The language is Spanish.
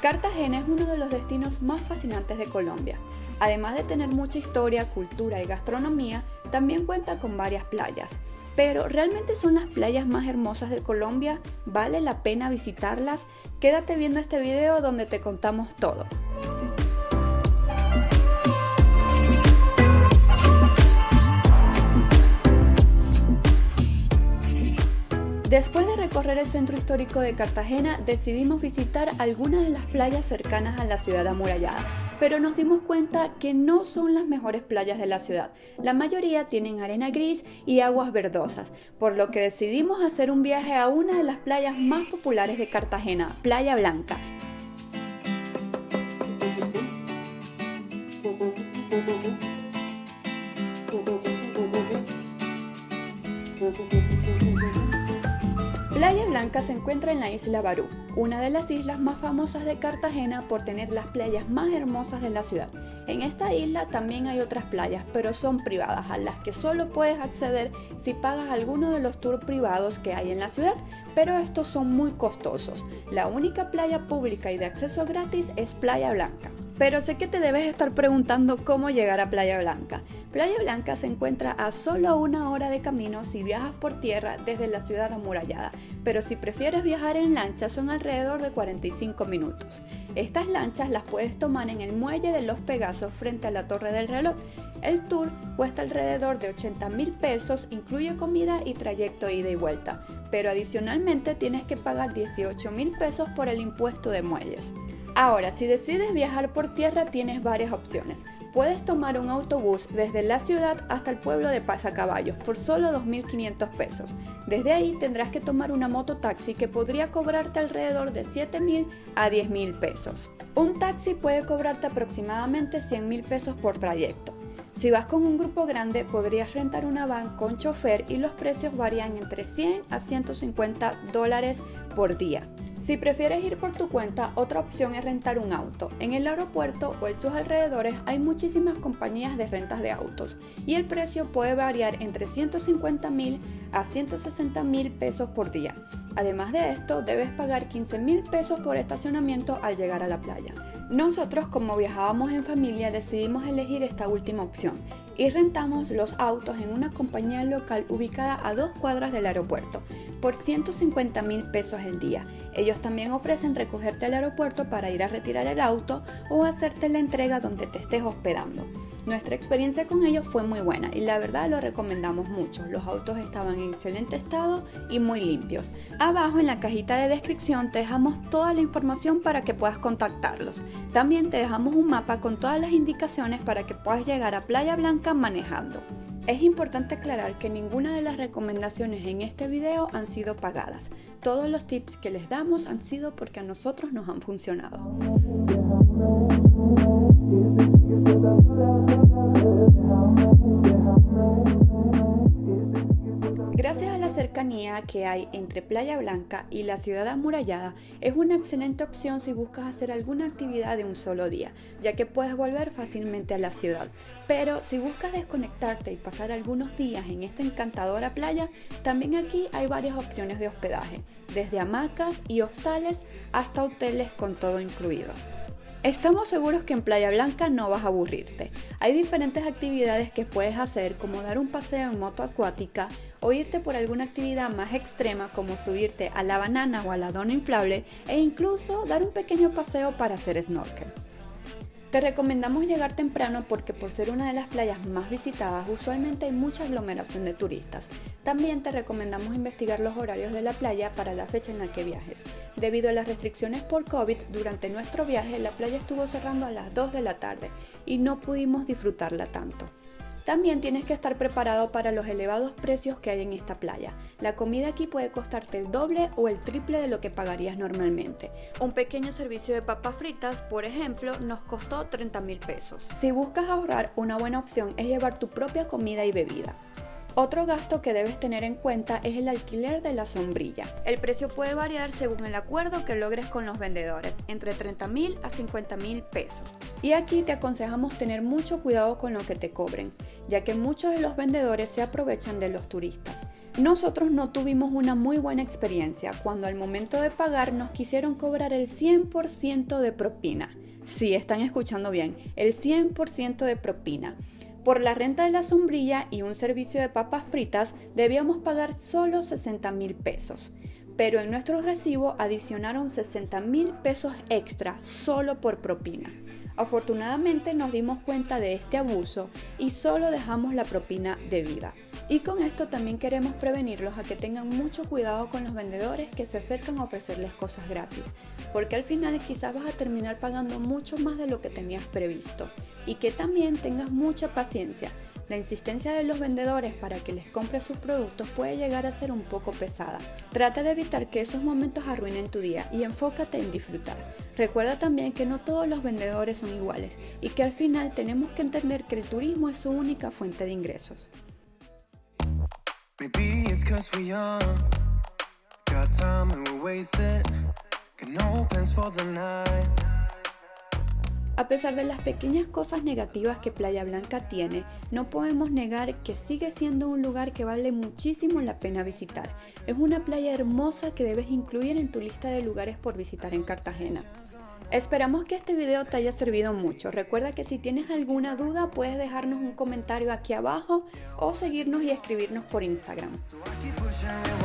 Cartagena es uno de los destinos más fascinantes de Colombia. Además de tener mucha historia, cultura y gastronomía, también cuenta con varias playas. Pero, ¿realmente son las playas más hermosas de Colombia? ¿Vale la pena visitarlas? Quédate viendo este video donde te contamos todo. Después de recorrer el centro histórico de Cartagena, decidimos visitar algunas de las playas cercanas a la ciudad amurallada, pero nos dimos cuenta que no son las mejores playas de la ciudad. La mayoría tienen arena gris y aguas verdosas, por lo que decidimos hacer un viaje a una de las playas más populares de Cartagena, Playa Blanca. Playa Blanca se encuentra en la isla Barú, una de las islas más famosas de Cartagena por tener las playas más hermosas de la ciudad. En esta isla también hay otras playas, pero son privadas, a las que solo puedes acceder si pagas alguno de los tours privados que hay en la ciudad, pero estos son muy costosos. La única playa pública y de acceso gratis es Playa Blanca. Pero sé que te debes estar preguntando cómo llegar a Playa Blanca. Playa Blanca se encuentra a solo 1 hora de camino si viajas por tierra desde la ciudad amurallada, pero si prefieres viajar en lancha son alrededor de 45 minutos. Estas lanchas las puedes tomar en el muelle de Los Pegasos frente a la Torre del Reloj. El tour cuesta alrededor de 80.000 pesos, incluye comida y trayecto ida y vuelta, pero adicionalmente tienes que pagar 18.000 pesos por el impuesto de muelles. Ahora, si decides viajar por tierra tienes varias opciones. Puedes tomar un autobús desde la ciudad hasta el pueblo de Pasacaballos por solo 2.500 pesos. Desde ahí tendrás que tomar una mototaxi que podría cobrarte alrededor de 7.000 a 10.000 pesos. Un taxi puede cobrarte aproximadamente 100.000 pesos por trayecto. Si vas con un grupo grande podrías rentar una van con chofer y los precios varían entre 100 a 150 dólares por día. Si prefieres ir por tu cuenta, otra opción es rentar un auto. En el aeropuerto o en sus alrededores hay muchísimas compañías de rentas de autos y el precio puede variar entre 150.000 a 160.000 pesos por día. Además de esto, debes pagar 15.000 pesos por estacionamiento al llegar a la playa. Nosotros, como viajábamos en familia, decidimos elegir esta última opción y rentamos los autos en una compañía local ubicada a 2 cuadras del aeropuerto por 150.000 pesos el día. Ellos también ofrecen recogerte al aeropuerto para ir a retirar el auto o hacerte la entrega donde te estés hospedando. Nuestra experiencia con ellos fue muy buena y la verdad lo recomendamos mucho. Los autos estaban en excelente estado y muy limpios. Abajo en la cajita de descripción te dejamos toda la información para que puedas contactarlos. También te dejamos un mapa con todas las indicaciones para que puedas llegar a Playa Blanca manejando. Es importante aclarar que ninguna de las recomendaciones en este video han sido pagadas. Todos los tips que les damos han sido porque a nosotros nos han funcionado. Gracias a la cercanía que hay entre Playa Blanca y la ciudad amurallada, es una excelente opción si buscas hacer alguna actividad de un solo día, ya que puedes volver fácilmente a la ciudad. Pero si buscas desconectarte y pasar algunos días en esta encantadora playa, también aquí hay varias opciones de hospedaje, desde hamacas y hostales hasta hoteles con todo incluido. Estamos seguros que en Playa Blanca no vas a aburrirte. Hay diferentes actividades que puedes hacer, como dar un paseo en moto acuática o irte por alguna actividad más extrema como subirte a la banana o a la dona inflable e incluso dar un pequeño paseo para hacer snorkel. Te recomendamos llegar temprano porque por ser una de las playas más visitadas usualmente hay mucha aglomeración de turistas. También te recomendamos investigar los horarios de la playa para la fecha en la que viajes. Debido a las restricciones por COVID, durante nuestro viaje la playa estuvo cerrando a las 2 de la tarde y no pudimos disfrutarla tanto. También tienes que estar preparado para los elevados precios que hay en esta playa. La comida aquí puede costarte el doble o el triple de lo que pagarías normalmente. Un pequeño servicio de papas fritas, por ejemplo, nos costó 30.000 pesos. Si buscas ahorrar, una buena opción es llevar tu propia comida y bebida. Otro gasto que debes tener en cuenta es el alquiler de la sombrilla. El precio puede variar según el acuerdo que logres con los vendedores, entre 30.000 a 50.000 pesos. Y aquí te aconsejamos tener mucho cuidado con lo que te cobren, ya que muchos de los vendedores se aprovechan de los turistas. Nosotros no tuvimos una muy buena experiencia cuando al momento de pagar nos quisieron cobrar el 100% de propina. Sí, están escuchando bien, el 100% de propina. Por la renta de la sombrilla y un servicio de papas fritas debíamos pagar solo 60,000 pesos. Pero en nuestro recibo adicionaron 60,000 pesos extra solo por propina. Afortunadamente nos dimos cuenta de este abuso y solo dejamos la propina debida. Y con esto también queremos prevenirlos a que tengan mucho cuidado con los vendedores que se acercan a ofrecerles cosas gratis, porque al final quizás vas a terminar pagando mucho más de lo que tenías previsto. Y que también tengas mucha paciencia. La insistencia de los vendedores para que les compres sus productos puede llegar a ser un poco pesada. Trata de evitar que esos momentos arruinen tu día y enfócate en disfrutar. Recuerda también que no todos los vendedores son iguales y que al final tenemos que entender que el turismo es su única fuente de ingresos. Maybe it's 'cause we're young, got time and we're wasted, got no plans for the night. A pesar de las pequeñas cosas negativas que Playa Blanca tiene, no podemos negar que sigue siendo un lugar que vale muchísimo la pena visitar. Es una playa hermosa que debes incluir en tu lista de lugares por visitar en Cartagena. Esperamos que este video te haya servido mucho. Recuerda que si tienes alguna duda puedes dejarnos un comentario aquí abajo o seguirnos y escribirnos por Instagram. So I keep pushing.